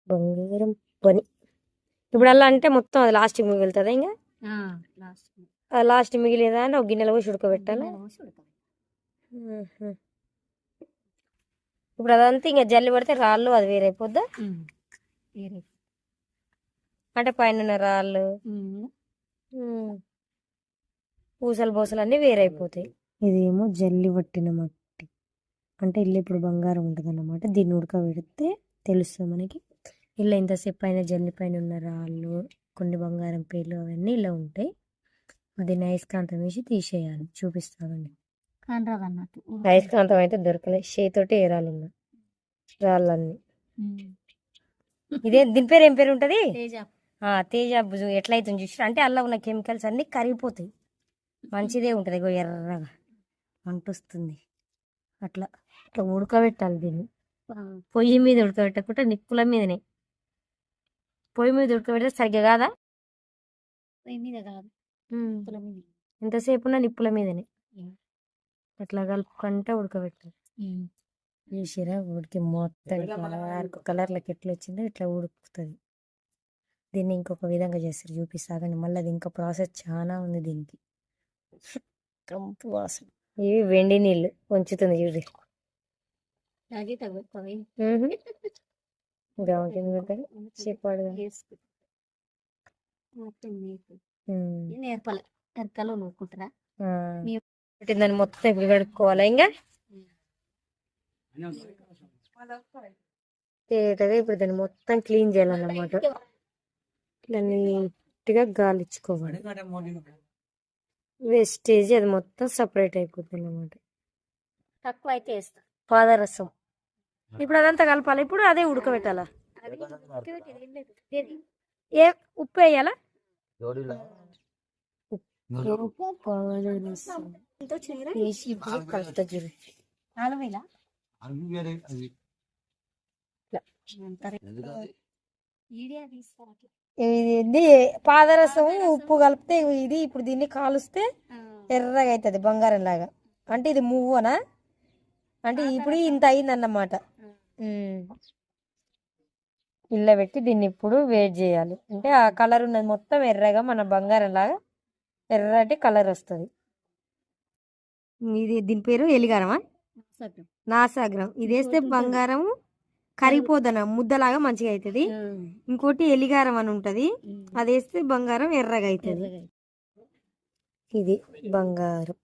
బంగారం పని ఇప్పుడు అలా అంటే మొత్తం అది లాస్ట్ మిగులుతుందా ఇంకా లాస్ట్ మిగిలేదా అని ఒక గిన్నెలో పోసి ఉడకబెట్టాలి. ఇప్పుడు అదంతా ఇంకా జల్లి పడితే రాళ్ళు అది వేరైపోద్దా? అంటే పైన రాళ్ళు పూసలు బోసలు అన్నీ వేరైపోతాయి. ఇదేమో జల్లి పట్టిన మట్టి అంటే ఇల్లు ఇప్పుడు బంగారం ఉంటుంది అన్నమాట. దీన్ని ఉడకబెడితే తెలుస్తుంది మనకి ఇల్లు ఎంతసేపు పైన జల్లి పైన ఉన్న రాళ్ళు కొన్ని బంగారం పేర్లు అవన్నీ ఇలా ఉంటాయి. దీన్ని అయస్కాంతం వేసి తీసేయాలి. చూపిస్తామండి. అయస్కాంతం అయితే దొరకలేదు, చేతితోటి ఏరాలి ఇంకా రాళ్ళన్నీ. ఇదే దీని పేరు ఏం పేరు ఉంటుంది? తేజాబ్. ఎట్లయితే చూసి అంటే అలా ఉన్న కెమికల్స్ అన్నీ కరిగిపోతాయి. మంచిదే ఉంటుంది. ఇగో ఎర్రగా అంటుస్తుంది. అట్లా ఇట్లా ఉడకబెట్టాలి దీన్ని. పొయ్యి మీద ఉడకబెట్టకుండా నిప్పుల మీదనే. పొయ్యి మీద ఉడకబెడితే సరిగ్గా కాదా? పొయ్యి మీద కాదు, ఎంతసేపు ఉన్నా నిప్పుల మీదనే అట్లా కలుపుకుంటే ఉడకబెట్టాలి. చూసిరా ఉడికి మొత్తం కలర్లకి ఎట్లా వచ్చిందో ఇట్లా ఉడుకుతుంది. దీన్ని ఇంకొక విధంగా చేస్తారు, చూపిస్తాగండి. మళ్ళీ అది ఇంకా ప్రాసెస్ చాలా ఉంది దీనికి. కంపు వాసన. ఇవి వెండి నీళ్ళు వంచుతుంది చూడు. చెప్పాడు దాన్ని మొత్తం ఇప్పుడు కడుక్కోవాలా ఇంకా ఇప్పుడు దాన్ని మొత్తం క్లీన్ చేయాలన్నమాట. ఇట్లా నీట్గా గాలిచ్చుకోవాలి. వేస్టేజ్ అది మొత్తం సపరేట్ అయిపోతుంది అన్నమాట. తక్కువ అయితే వేస్తా పాదరసం. ఇప్పుడు అదంతా కలపాలి. ఇప్పుడు అదే ఉడకబెట్టాలా? ఏ ఉప్పు వేయాలా? ఇది పాదరసం ఉప్పు కలిపితే ఇది ఇప్పుడు దీన్ని కాలుస్తే ఎర్రగా అవుతుంది బంగారం లాగా. అంటే ఇది మువ్వనా? అంటే ఇప్పుడు ఇంత అయిందన్నమాట. ఇళ్ళ పెట్టి దీన్ని ఇప్పుడు వేడి చేయాలి. అంటే ఆ కలర్ ఉన్నది మొత్తం ఎర్రగా మన బంగారం లాగా ఎర్రటి కలర్ వస్తుంది. ఇది దీని పేరు ఎలిగారమా? నాసాగ్రం. ఇది వేస్తే బంగారం కరిగిపోదన ముద్దలాగా మంచిగా అవుతుంది. ఇంకోటి ఎలిగారం అని ఉంటది, అది వేస్తే బంగారం ఎర్రగా అవుతుంది. ఇది బంగారం.